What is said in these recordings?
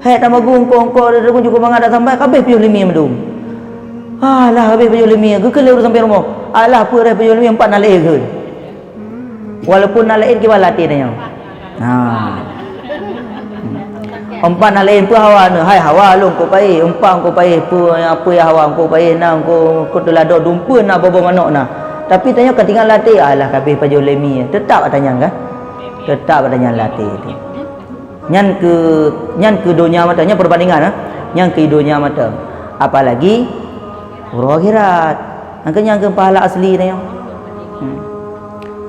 Hai tak magung kongko ada pun juga mangada sampai habis piyuh limi mendum. Alah habis piyuh limi ke kelur sampai rumah. Alah apa dah piyuh limi 4 nalai ke. Walaupun nalai ke balati nya. Ha. 4 nalai pun hawa ne. Hai hawa long ko pai, umpang ko pai apa ya hawa ko pai nang ko telado dumpa na bobong anak na. Tapi tanya ketinggal latih alah habis piyuh limi. Tetap tanya kan? Tetap tanya latih tu. Nyan ke dunia mata, nyan perbandingan nyan ke dunia mata. Apalagi urang akhirat. Angkanya ke pahala asli dia.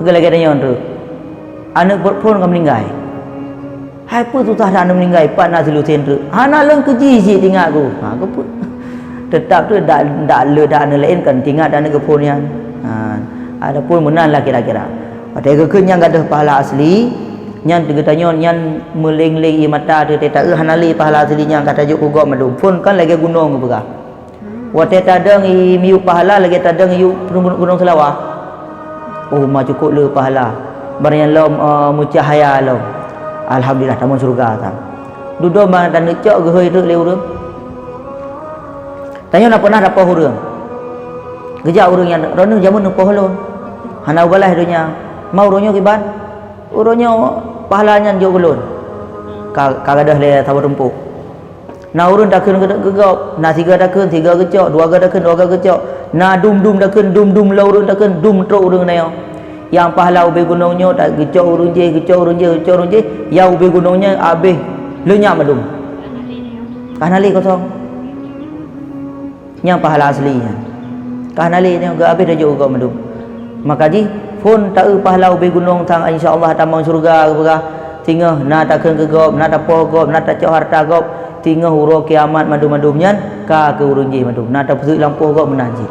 Lagi tanya tu. Anak pun kau meninggal. Hai pun tu tak ada anak meninggal, pak nak solution tu. Anak leng keji si tinggal aku. Ha ke pun. Tetap tu dak le dak anak lain kan tinggal anak ke pun yang. Ada pun menang lah kira-kira. Padahal ke yang ada pahala asli. Nyan tanya nyan meleng-leng mata tu tak hanali pahala aslinya kata juk gugok madum pun kan lagi gunung berah. Wate tadang miu pahala lagi tadang yu gunung Selawah. Oh ma cukup le pahala. Barang lom mucahaya lom. Alhamdulillah tamun surga tam. Duduk bang dan cok ge hoi tu le urang. Tanya nak pernah dapat urang. Gejak urang yang rono jamun poh lon. Hana ugalah dunya. Mau ronyo kiban. Urangnya pahalanya jauh belum. Kagadah le tahu rempuk. Na urun dakun gegop, na tiga dakun tiga gecok, dua dakun dua gecok. Na dum dakun dum la urun dakun dum truk urang nayo. Yang pahala ubi gunungnya tak gecok urun je. Ya ubi gunungnya habis lenyap madum. Kanali kosong. Yang pahala aslinya. Kanali ni ga habis dah juga madum. Maka ji pun tahu pahala ubi gunung tang insya-Allah tamang surga berah tinggal na takkan gegop na tak pogop na tak cok harta gop tinggal huro kiamat madum-madum nyan ka ke urun je madum na tak pusuk lampu gop menanji.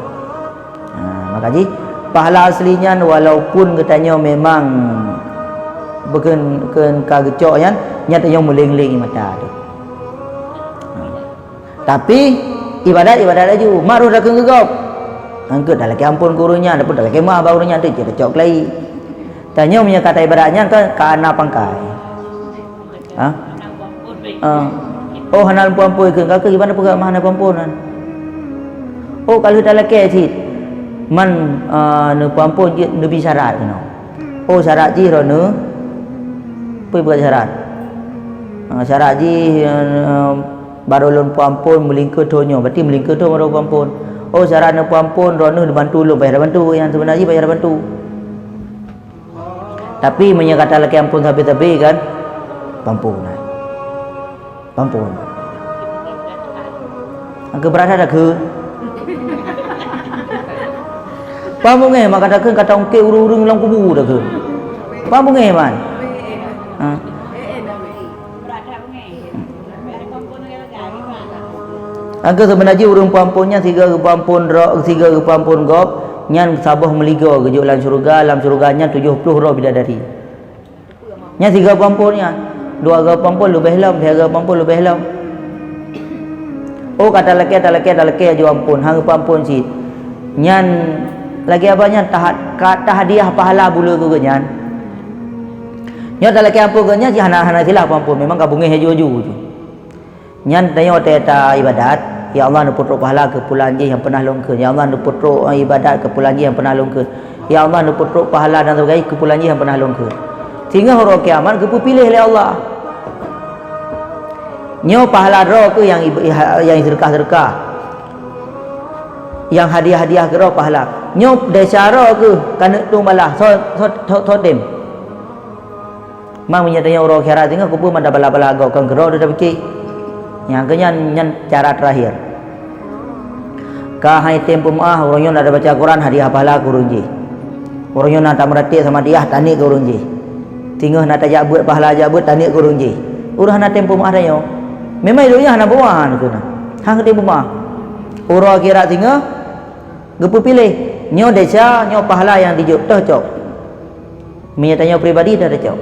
Maka ji pahala aslinya walaupun katanya memang bukan ka gecok yan nyata yang meleng-leng mata tu. Tapi ibadat aja maru takkan gegop. Angkat dah lagi ampun gurunya, dapat dah lagi mah gurunya tu jadi cok lagi. Tanya punya kata ibaratnya kan kana pangkai. Ha? Oh hanal puan-puan ke kakak gimana pegang mana puan-puan? Oh kalau dah lagi sih man ne puan-puan je ne bi syarat no. Oh syarat ji ro ne. Pai buat syarat. Syarat ji baru lon puan-puan melingkar donyo, berarti melingkar tu baru puan-puan. Oh syarat nak puan-puan rono dibantu lu bayar bantu yang sebenarnya bayar bantu. Tapi menyakata laki ampun tapi kan pampunan. Angka berada dah ke? Pampun mak kata ongke urung-urung lang kubu dah ke? Pampun man. Angka sebenarnya urung pampunnya 3 pampun ro 3 pampun gop nyan sabah meligo gejuk lan surganya 70 roh bidadari. Nya 3 pampunnya 2 pampun lebih lam 3 pampun lebih lam. Oh kata laki aja ampun hang pampun si nyan lagi abanya kata hadiah pahala bulu ke nyan. Nya tak laki ampun nya si hana silah pampun memang kabunge hejo-hejo tu. Nyan tanya teta ibadat ya Allah nu putruk pahala ke pulang je yang pernah longke ya Allah nu putruk ibadat ke pulang je yang pernah longke ya Allah nu putruk pahala dan sebagainya ke pulang je yang pernah longke sehingga hari kiamat ke pilih oleh Allah nyo pahala ro ke yang sedekah yang hadiah-hadiah ke ro pahala nyo desa ro ke kana tung balah so dem mang menyatanya orang akhirat sehingga kupu manda bala-bala agak kan gero dah fikir yang kenyan cara terakhir kahai tempo maah orangnya nak baca Quran hadiah pahala kurunji orangnya nak merati sama dia tanik kurunji tinggal nak tajak buat pahala jabut tanik kurunji urang nak tempo maah dayo memang hidupnya hana bawa tu nah hang tempo maah orang akhirat tinggal gepu pilih nyo desa nyo pahala yang dijuk dah cok menyatanya pribadi dah cok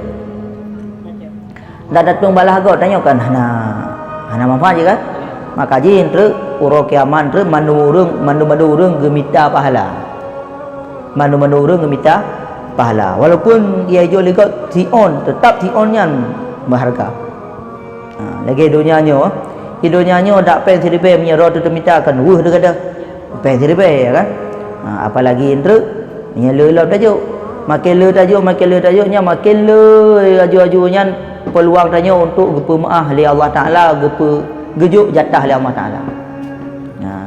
dah datung balah go tanya kan hana manfaat je kan maka jin truk uro kiaman truk mandu urang gemita pahala mandu urang gemita pahala walaupun ia jual dekat tion tetap tionnya berharga lagi dunianya hidupnya dak pen siripe punya roh tu minta kan dia kata pen siripe ya kan apalagi indra punya lelap tajuk makin le tajuknya makin le aju-ajunya peluang tanya untuk gepa maaf li Allah Taala gepa gejuk jatah li Allah Taala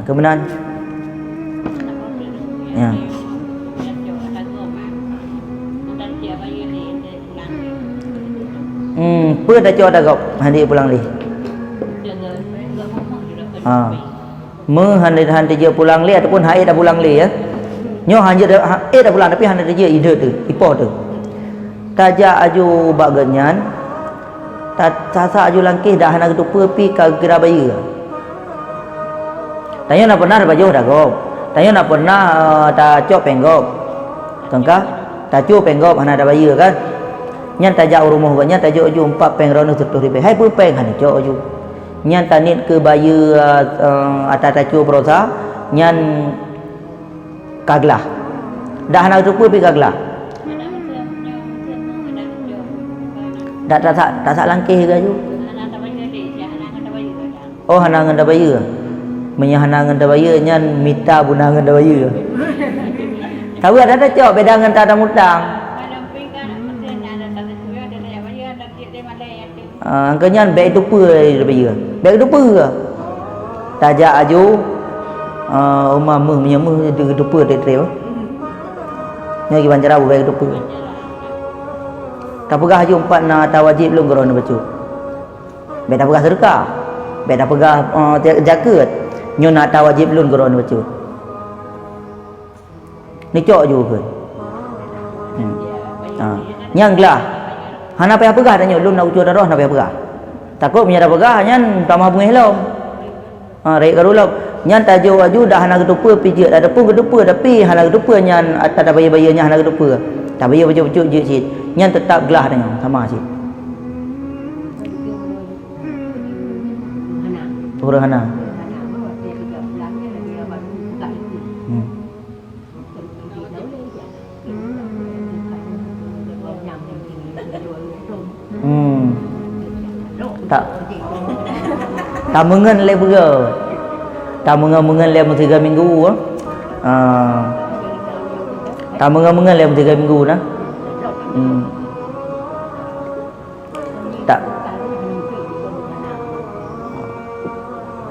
kebenaran ya apa dah cakap dah kau handi pulang li handi dia pulang li ataupun hai dah pulang li ya nyo hanya dah pulang tapi hanya dia ide tu ipo tu tajak aju bagenyan sasa aju langkih dah hana ketupa pi ka gerabaya tanya nak pernah baju dah gop tanya nak pernah ta cok penggop tengkah ta cok penggop hana ada baya kan nyan tajak rumah ganya tajak aju 4 peng rono setuh ribe hai pun peng hana cok aju nyan tanit ke baya atas ta cok berosa nyan kaglah dah nak tu pi kaglah dah tak sak langkih ke ju oh hanangan dah baya menya hanangan dah baya nyan mita bunangan dah baya tahu ada cok bedangan tak ada mutang angkanya beg tu apa dah baya beg tu apa tajak aju umah punya dia dupa trip ni lagi banjar abu baik dupa tak pegah je 4 na tawajib belum korona baca baik dah pegah sedekah baik dah pegah zakat nyo nak tawajib belum korona baca ni cok je ke nyang gelah hana payah pegah tanya belum nak ucur darah nak payah pegah takut punya dah pegah nyan tamah bunga helom raik karulau nyan tajuk aju dah hana ketupa pijak ada pun ketupa tapi hana ketupa nyan atas dah baya-bayanya hana ketupa tak baya baju-baju je cik nyan tetap gelah dengan sama cik orang hana tak mengen le bergerak tak mengen le 3 minggu tak mengen le 3 minggu nah tak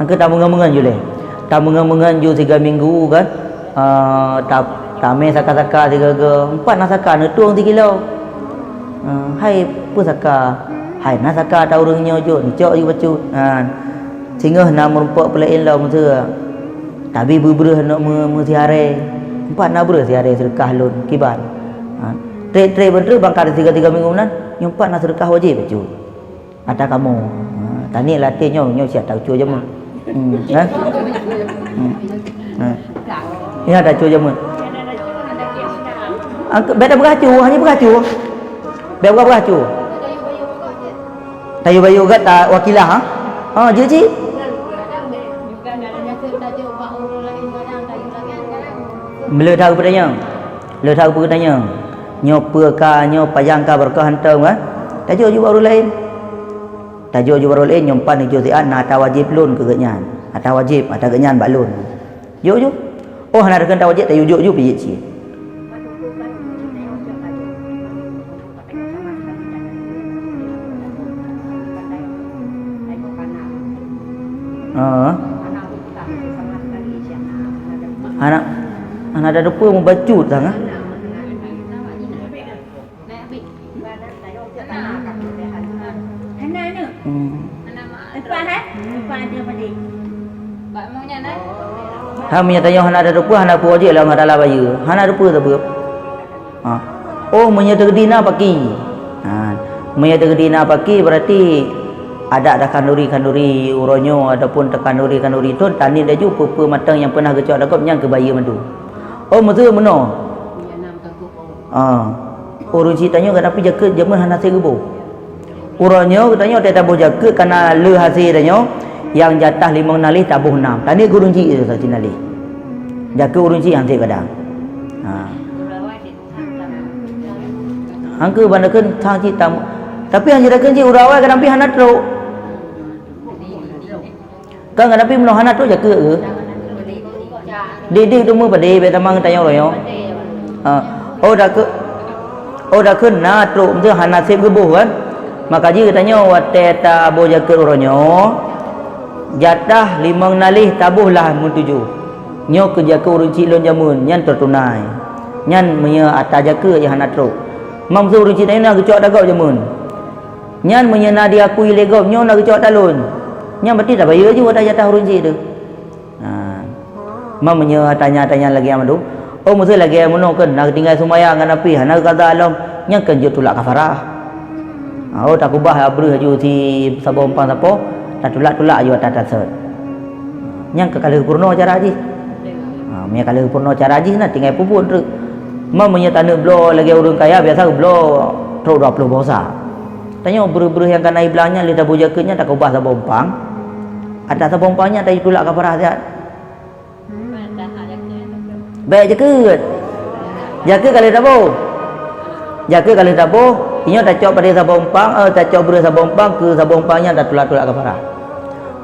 angka tak mengen je le tak mengen je 3 minggu kan tak main saka-saka 3 4 nak saka netung 3 kilo hai pu saka hai nak saka tahu orangnya je cok je bacu sehingga nak merupak pelain lah masa tapi berberah nak mesiare 4 nak berah siare sedekah lun kibar trade bener bangkar 3 minggu nan yang 4 nak sedekah wajib bacu ada kamu tani latih nyo siap tahu je mah ya ada cu je mah beda beracu hanya beracu beda beracu tayu bayu gat wakilah je cik Mele tahu padanya. Le tahu padanya. Nyo ka nyo payang ka berkah hantam kan. Tajuk ju baru lain. Tajuk ju baru lain nyompan ju sian na ta wajib lun ke genyan. Ata wajib ata genyan bak lun. Ju. Oh na rekan ta wajib tayu ju pi ci. Anak ada depa membacut sangat. Hanya tanya hana ada depa hana apa aje lah ngada baya. Hana depa tu apa? Oh menyata gedina paki. Menyata gedina paki berarti ada kanduri uronyo ataupun kanduri tu tani dah ju pepe matang yang pernah gecok dakop yang kebaya mandu. Oh betul meno. Urun si tanya kenapa jaket zaman hana segebo. Uronyo katanya tak tabuh jaket karena le hasil tanya yang jatah 5 nalih tabuh 6. Tani gurun si tu satu nalih. Jaket urun si yang tik kadang. Angka bandakan sang ci tamu. Tapi hanya dah kenci urawai kadang pi hana teruk. kan Nabi menahan tu jaga ke dia tu mu pada be tamang tanya rồi yo dah kena tu tu hanasib ke buh kan maka dia tanya wateta bo jaga oronyo jatah 5 nalih tabuhlah mun 7 nyo ke jaga urun cilon jamun nyan tertunai nyan menya ata jaga je hana tro mam su urun cilon nak cok dagau jamun nyan menya na dia akui legom nyo nak cok talun nyan berarti dah bayar je dah jatah urun cil tu mam menya tanya lagi amadu musuh lagi amuno kan nak tinggal sumayang dengan api hana kata alam nyan kan je tulak kafarah tak ubah abruh ju si sabompang sapo tak tulak ju atas tasat nyan ke kalau purno cara haji punya kalau purno cara haji nak tinggal pupun tu mam punya tanah blo lagi orang kaya biasa blo truk 20 bosa tanya buru-buru yang kan naik belanya lidah bujaknya tak ubah sabompang atas sabompangnya tak tulak kafarah dia baik jaga kalau dabo jaga kalau dabo inyo tak cok pada sabompang tak cok buru sabompang ke sabompangnya tak tulak kafarah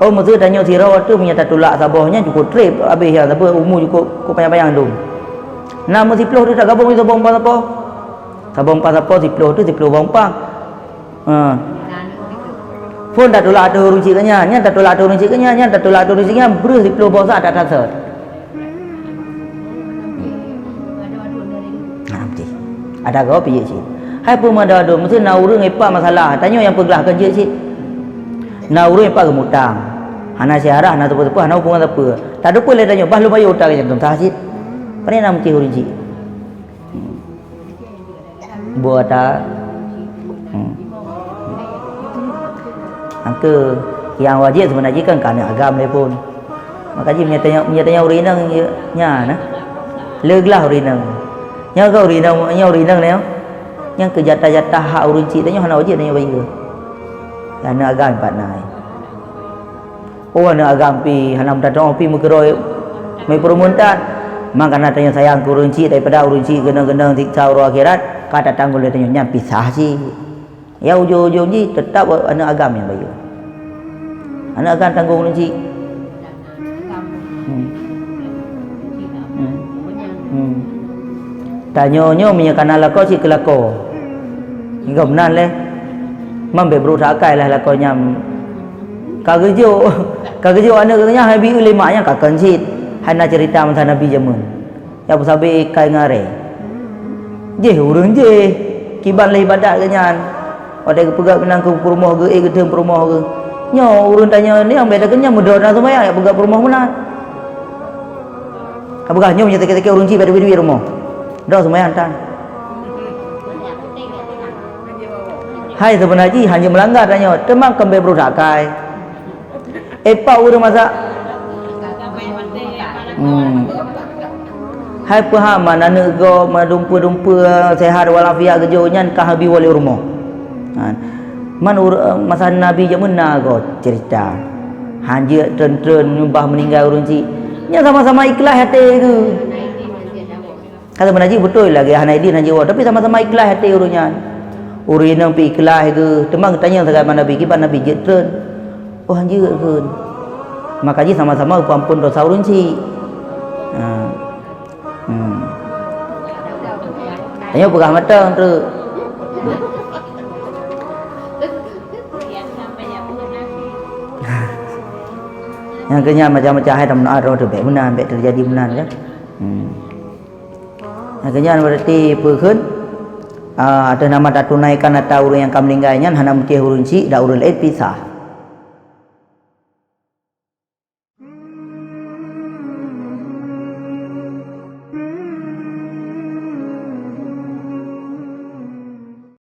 musuh tanya sirau tu punya tak tulak sabohnya cukup trip habis ya apa umur cukup bayang-bayang tu nama siploh tu tak gabung dengan sabompang sapo siploh tu siploh bompang pun tak tulak tu urun cikanya nya tak tulak tu urun cikanya nya tak tulak tu urun cikanya bru siploh bosa tak tasat ada kau pergi cik hai pun ada mesti nak urung apa masalah tanya yang pergelah kerja cik nak urung apa gemutang hana siarah nak tepu-tepu hana hubungan apa tak ada pun le tanya bah lu bayar hutang je tu tak cik pani nak mesti urung cik buat tak angka yang wajib sebenarnya kan kerana agam dia pun maka dia tanya urinang nya nah leglah urinang nya kau urinang ni yang ke jatah-jatah hak urun cik tanya hana wajib tanya bagi kerana agam empat nai hana agam pi hana mendadong pi mukeroi mai permuntan maka nak tanya sayang ke urun cik daripada urun cik kena-kena siksa ro akhirat kata tanggul dia tanya nyam pisah cik ya ujung-ujung ni tetap anak agam yang bayar anak agam tanggung urun cik tanya-nya punya kanal lakau cik ke lakau hingga benar leh mambe berusaha kai lah lakau nyam kagejo anak kerja habi ulemanya kakan cik hana cerita masa Nabi jamun ya sabi kai ngare je urang je kiban leh ibadat kenyan ada pegang benang ke rumah ke gedeng rumah ke nyo urang tanya ni yang beda kenyang mudah nak sembahyang ya pegang rumah mana apakah nyo punya teke-teke urang cik beda-beda rumah dah sembahyang tan hai sebenarnya hanya melanggar tanya temang kembe berusaha kai epa urang masa hai paham mana nego madumpa sehat walafiat gejo nyan ka habi wali rumah man masa Nabi jamun nago cerita hanja tren-tren nyumbah meninggal urang cik nya sama-sama ikhlas hati ke kata menaji betul lagi hanaidin hanja tapi sama-sama ikhlas hati urunnya urun nang pi ikhlas ke temang tanya sangat mana Nabi kiban Nabi jetren hanja ke maka ji sama-sama ampun dosa urun cik tanya pegah mata tu yang kenya macam-macam hai dalam doa tu baik benar baik terjadi benar kan yang kenya berarti pekeun ada nama tak tunaikan atau urang yang kam meninggalnya hana mesti urun cik da urun lain pisah